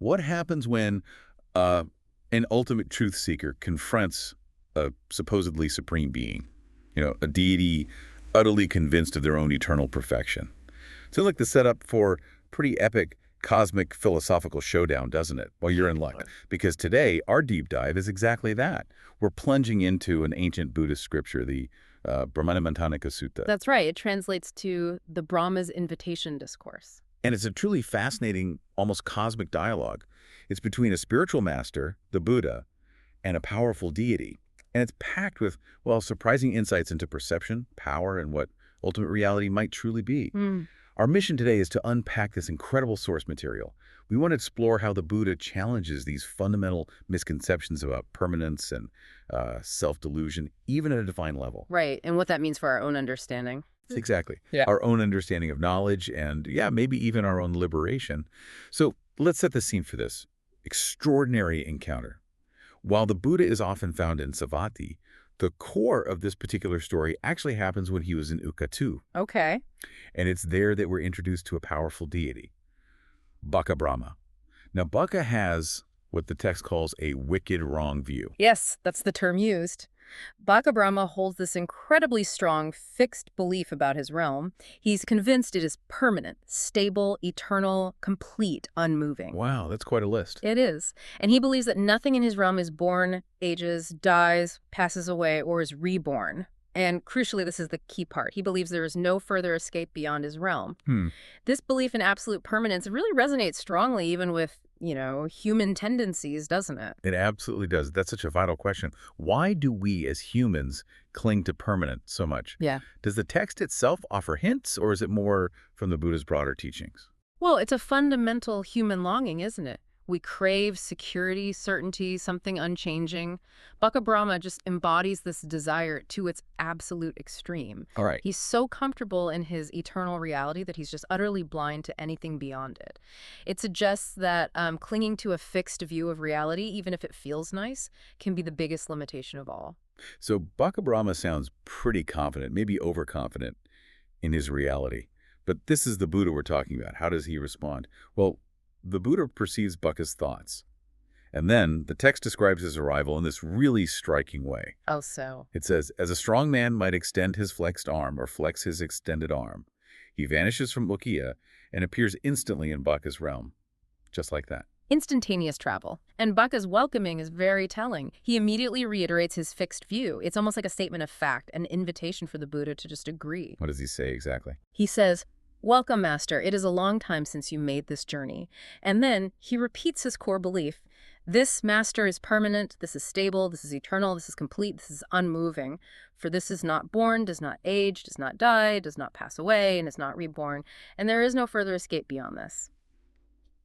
What happens when an ultimate truth seeker confronts a supposedly supreme being, a deity utterly convinced of their own eternal perfection? Sounds like the setup for pretty epic cosmic philosophical showdown, doesn't it? Well, you're in luck, because today our deep dive is exactly that. We're plunging into an ancient Buddhist scripture, the Brahmanimantanikasuttaṃ. That's right. It translates to the Brahma's invitation discourse. And it's a truly fascinating, almost cosmic dialogue. It's between a spiritual master, the Buddha, and a powerful deity. And it's packed with, well, surprising insights into perception, power, and what ultimate reality might truly be. Our mission today is to unpack this incredible source material. We want to explore how the Buddha challenges these fundamental misconceptions about permanence and self-delusion, even at a divine level. Right, and what that means for our own understanding. Exactly. Yeah. Our own understanding of knowledge and, yeah, maybe even our own liberation. So let's set the scene for this extraordinary encounter. While the Buddha is often found in Savatthi, the core of this particular story actually happens when he was in Ukatu. Okay. And it's there that we're introduced to a powerful deity, Baka Brahmā. Now, Baka has what the text calls a wicked wrong view. Yes, that's the term used. Baka Brahmā holds this incredibly strong, fixed belief about his realm. He's convinced it is permanent, stable, eternal, complete, unmoving. Wow, that's quite a list. It is. And he believes that nothing in his realm is born, ages, dies, passes away, or is reborn. And crucially, this is the key part. He believes there is no further escape beyond his realm. This belief in absolute permanence really resonates strongly even with, human tendencies, doesn't it? It absolutely does. That's such a vital question. Why do we as humans cling to permanent so much? Yeah. Does the text itself offer hints, or is it more from the Buddha's broader teachings? Well, it's a fundamental human longing, isn't it? We crave security, certainty, something unchanging. Baka Brahmā just embodies this desire to its absolute extreme. All right. He's so comfortable in his eternal reality that he's just utterly blind to anything beyond it. It suggests that clinging to a fixed view of reality, even if it feels nice, can be the biggest limitation of all. So Baka Brahmā sounds pretty confident, maybe overconfident in his reality. But this is the Buddha we're talking about. How does he respond? Well, the Buddha perceives Baka's thoughts. And then the text describes his arrival in this really striking way. Oh, so? It says, as a strong man might extend his flexed arm or flex his extended arm, he vanishes from Lokiya and appears instantly in Baka's realm. Just like that. Instantaneous travel. And Baka's welcoming is very telling. He immediately reiterates his fixed view. It's almost like a statement of fact, an invitation for the Buddha to just agree. What does he say exactly? He says, "Welcome, Master. It is a long time since you made this journey." And then he repeats his core belief. This Master is permanent, this is stable, this is eternal, this is complete, this is unmoving. For this is not born, does not age, does not die, does not pass away, and is not reborn. And there is no further escape beyond this.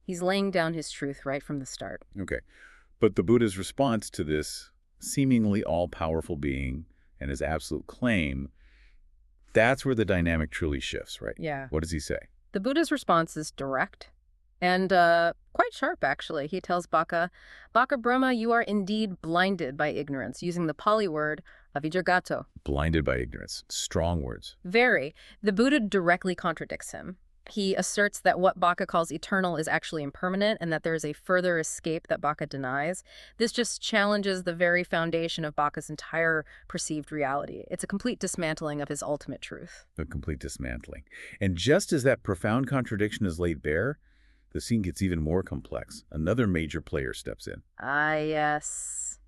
He's laying down his truth right from the start. Okay. But the Buddha's response to this seemingly all-powerful being and his absolute claim, that's where the dynamic truly shifts, right? Yeah. What does he say? The Buddha's response is direct and quite sharp, actually. He tells Baka, "Baka Brahmā, you are indeed blinded by ignorance," using the Pali word avijjagato. Blinded by ignorance. Strong words. Very. The Buddha directly contradicts him. He asserts that what Baka calls eternal is actually impermanent and that there is a further escape that Baka denies. This just challenges the very foundation of Baka's entire perceived reality. It's a complete dismantling of his ultimate truth. A complete dismantling. And just as that profound contradiction is laid bare, the scene gets even more complex. Another major player steps in. Ah, yes.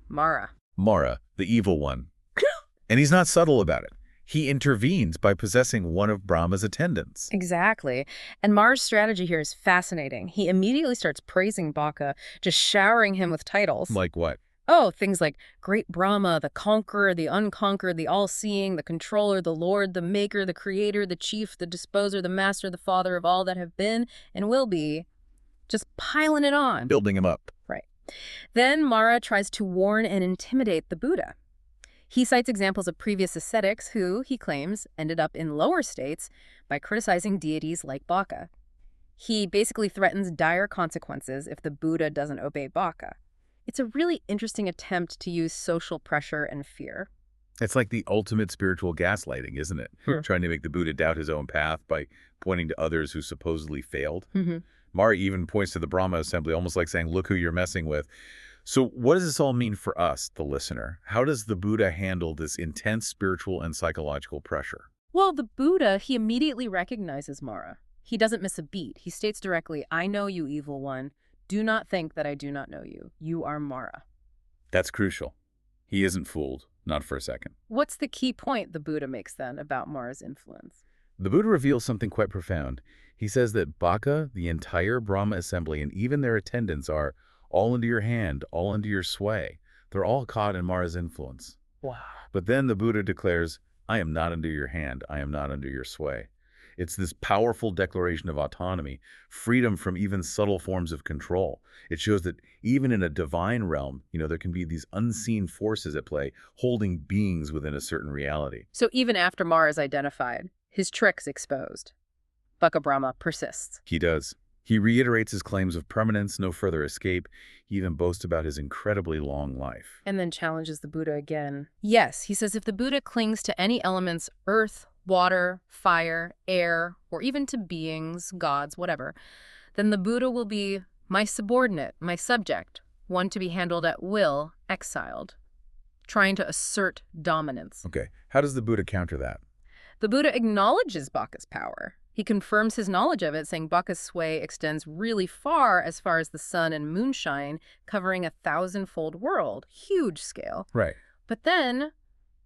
Mara. Mara, the evil one. And he's not subtle about it. He intervenes by possessing one of Brahma's attendants. Exactly. And Mara's strategy here is fascinating. He immediately starts praising Baka, just showering him with titles. Like what? Oh, things like Great Brahma, the conqueror, the unconquered, the all-seeing, the controller, the lord, the maker, the creator, the chief, the disposer, the master, the father of all that have been and will be. Just piling it on. Building him up. Right. Then Mara tries to warn and intimidate the Buddha. He cites examples of previous ascetics who, he claims, ended up in lower states by criticizing deities like Baka. He basically threatens dire consequences if the Buddha doesn't obey Baka. It's a really interesting attempt to use social pressure and fear. It's like the ultimate spiritual gaslighting, isn't it? Sure. Trying to make the Buddha doubt his own path by pointing to others who supposedly failed. Mara even points to the Brahma assembly, almost like saying, look who you're messing with. So what does this all mean for us, the listener? How does the Buddha handle this intense spiritual and psychological pressure? Well, the Buddha, he immediately recognizes Mara. He doesn't miss a beat. He states directly, I know you, evil one. Do not think that I do not know you. You are Mara. That's crucial. He isn't fooled, not for a second. What's the key point the Buddha makes then about Mara's influence? The Buddha reveals something quite profound. He says that Baka, the entire Brahma assembly, and even their attendants are all under your hand, all under your sway. They're all caught in Mara's influence. Wow. But then the Buddha declares, I am not under your hand, I am not under your sway. It's this powerful declaration of autonomy, freedom from even subtle forms of control. It shows that even in a divine realm, there can be these unseen forces at play, holding beings within a certain reality. So even after Mara is identified, his trick's exposed, Baka Brahmā persists. He does. He reiterates his claims of permanence, no further escape. He even boasts about his incredibly long life. And then challenges the Buddha again. Yes, he says if the Buddha clings to any elements, earth, water, fire, air, or even to beings, gods, whatever, then the Buddha will be my subordinate, my subject, one to be handled at will, exiled, trying to assert dominance. Okay, how does the Buddha counter that? The Buddha acknowledges Baka's power. He confirms his knowledge of it, saying Baka's sway extends really far as the sun and moonshine, covering 1,000-fold world. Huge scale. Right. But then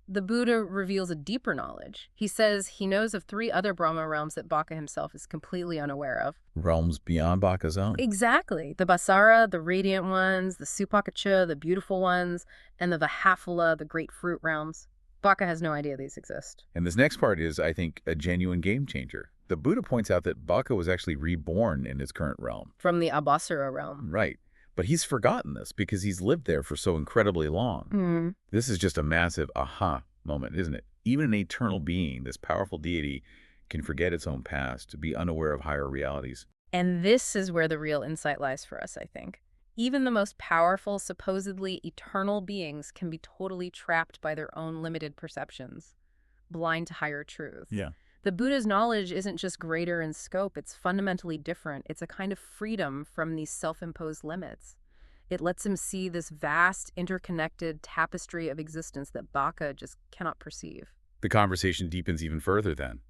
the Buddha reveals a deeper knowledge. He says he knows of 3 other Brahma realms that Baka himself is completely unaware of. Realms beyond Baka's own. Exactly. The Basara, the radiant ones, the Supakacha, the beautiful ones, and the Vahafala, the great fruit realms. Baka has no idea these exist. And this next part is, I think, a genuine game changer. The Buddha points out that Baka was actually reborn in his current realm. From the Abasara realm. Right. But he's forgotten this because he's lived there for so incredibly long. This is just a massive aha moment, isn't it? Even an eternal being, this powerful deity, can forget its own past, to be unaware of higher realities. And this is where the real insight lies for us, I think. Even the most powerful, supposedly eternal beings can be totally trapped by their own limited perceptions, blind to higher truth. Yeah. The Buddha's knowledge isn't just greater in scope, it's fundamentally different. It's a kind of freedom from these self-imposed limits. It lets him see this vast, interconnected tapestry of existence that Baka just cannot perceive. The conversation deepens even further then.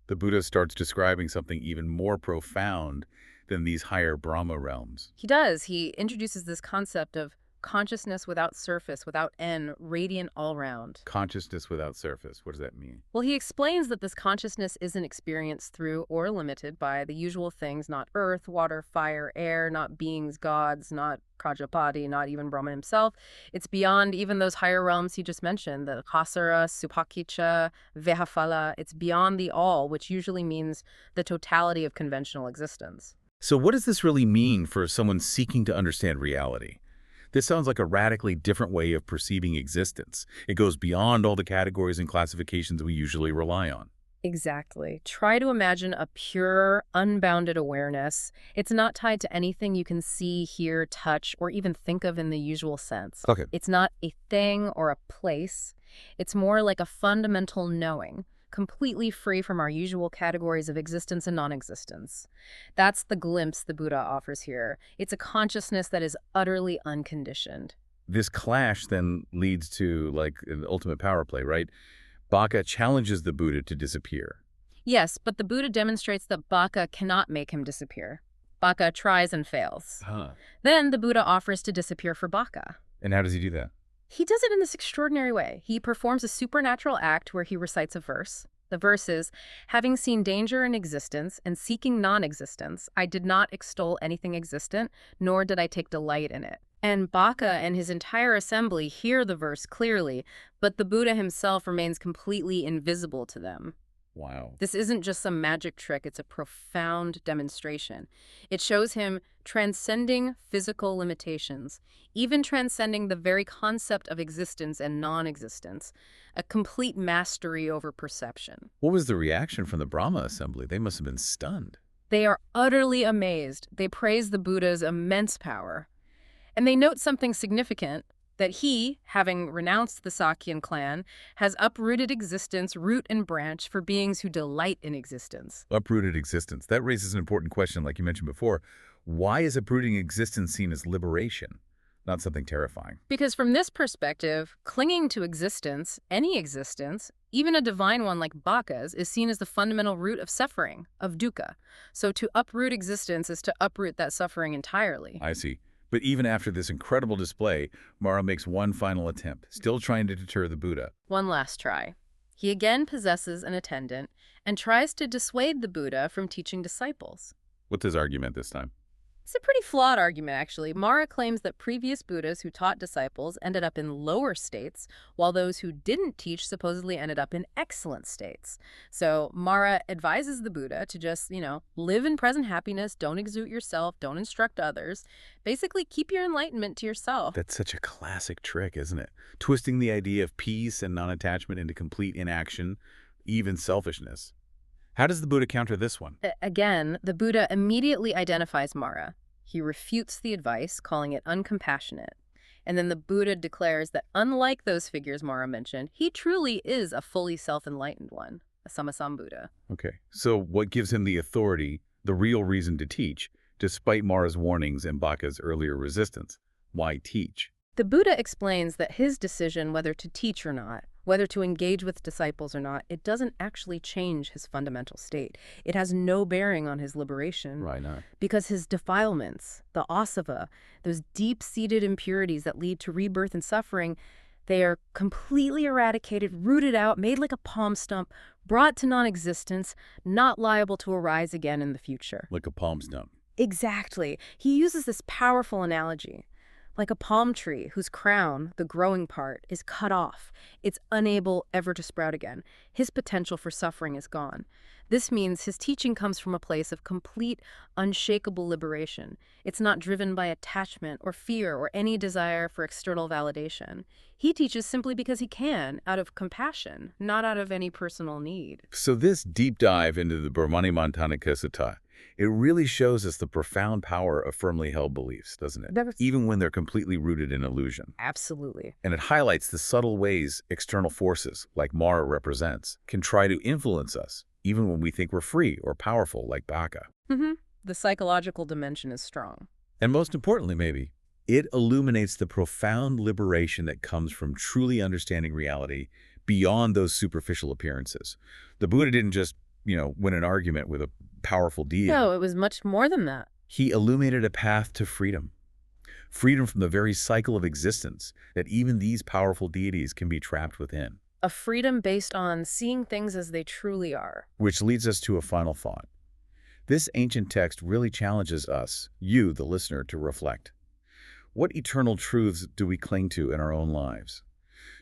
The Buddha starts describing something even more profound than these higher Brahma realms. He does. He introduces this concept of consciousness without surface, without end, radiant all round. Consciousness without surface. What does that mean? Well, he explains that this consciousness isn't experienced through or limited by the usual things, not earth, water, fire, air, not beings, gods, not Prajapati, not even Brahma himself. It's beyond even those higher realms he just mentioned, the Khasara, Supakicha, Vehafala. It's beyond the all, which usually means the totality of conventional existence. So what does this really mean for someone seeking to understand reality? This sounds like a radically different way of perceiving existence. It goes beyond all the categories and classifications we usually rely on. Exactly. Try to imagine a pure, unbounded awareness. It's not tied to anything you can see, hear, touch, or even think of in the usual sense. Okay. It's not a thing or a place. It's more like a fundamental knowing, completely free from our usual categories of existence and non-existence. That's the glimpse the Buddha offers here. It's a consciousness that is utterly unconditioned. This clash then leads to like an ultimate power play, right? Baka challenges the Buddha to disappear. Yes, but the Buddha demonstrates that Baka cannot make him disappear. Baka tries and fails. Then the Buddha offers to disappear for Baka. And how does he do that? He does it in this extraordinary way. He performs a supernatural act where he recites a verse. The verse is, having seen danger in existence and seeking non-existence, I did not extol anything existent, nor did I take delight in it. And Baka and his entire assembly hear the verse clearly, but the Buddha himself remains completely invisible to them. Wow. This isn't just some magic trick, it's a profound demonstration. It shows him transcending physical limitations, even transcending the very concept of existence and non-existence, a complete mastery over perception. What was the reaction from the Brahma assembly? They must have been stunned. They are utterly amazed. They praise the Buddha's immense power. And they note something significant, that he, having renounced the Sakyan clan, has uprooted existence root and branch for beings who delight in existence. Uprooted existence. That raises an important question, like you mentioned before. Why is uprooting existence seen as liberation, not something terrifying? Because from this perspective, clinging to existence, any existence, even a divine one like Baka's, is seen as the fundamental root of suffering, of dukkha. So to uproot existence is to uproot that suffering entirely. I see. But even after this incredible display, Mara makes one final attempt, still trying to deter the Buddha. One last try. He again possesses an attendant and tries to dissuade the Buddha from teaching disciples. What's his argument this time? It's a pretty flawed argument, actually. Mara claims that previous Buddhas who taught disciples ended up in lower states, while those who didn't teach supposedly ended up in excellent states. So Mara advises the Buddha to just, live in present happiness, don't exude yourself, don't instruct others. Basically, keep your enlightenment to yourself. That's such a classic trick, isn't it? Twisting the idea of peace and non-attachment into complete inaction, even selfishness. How does the Buddha counter this one? Again, the Buddha immediately identifies Mara. He refutes the advice, calling it uncompassionate. And then the Buddha declares that unlike those figures Mara mentioned, he truly is a fully self-enlightened one, a Sammasambuddha. Okay, so what gives him the authority, the real reason to teach, despite Mara's warnings and Baka's earlier resistance? Why teach? The Buddha explains that his decision whether to teach or not, whether to engage with disciples or not, it doesn't actually change his fundamental state. It has no bearing on his liberation. Why not? Because his defilements, the asava, those deep-seated impurities that lead to rebirth and suffering, they are completely eradicated, rooted out, made like a palm stump, brought to non-existence, not liable to arise again in the future. Like a palm stump. Exactly. He uses this powerful analogy. Like a palm tree whose crown, the growing part, is cut off. It's unable ever to sprout again. His potential for suffering is gone. This means his teaching comes from a place of complete, unshakable liberation. It's not driven by attachment or fear or any desire for external validation. He teaches simply because he can, out of compassion, not out of any personal need. So this deep dive into the Brahmanimantanikasuttaṃ, it really shows us the profound power of firmly held beliefs, doesn't it? Even when they're completely rooted in illusion. Absolutely. And it highlights the subtle ways external forces, like Mara represents, can try to influence us, even when we think we're free or powerful, like Baka. The psychological dimension is strong. And most importantly, maybe, it illuminates the profound liberation that comes from truly understanding reality beyond those superficial appearances. The Buddha didn't just, win an argument with a powerful deity. No, it was much more than that. He illuminated a path to freedom. Freedom from the very cycle of existence that even these powerful deities can be trapped within. A freedom based on seeing things as they truly are. Which leads us to a final thought. This ancient text really challenges us, you, the listener, to reflect. What eternal truths do we cling to in our own lives?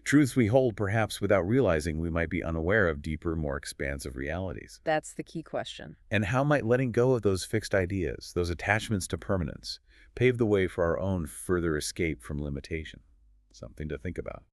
Truths we hold perhaps without realizing we might be unaware of deeper, more expansive realities. That's the key question. And how might letting go of those fixed ideas, those attachments to permanence, pave the way for our own further escape from limitation? Something to think about.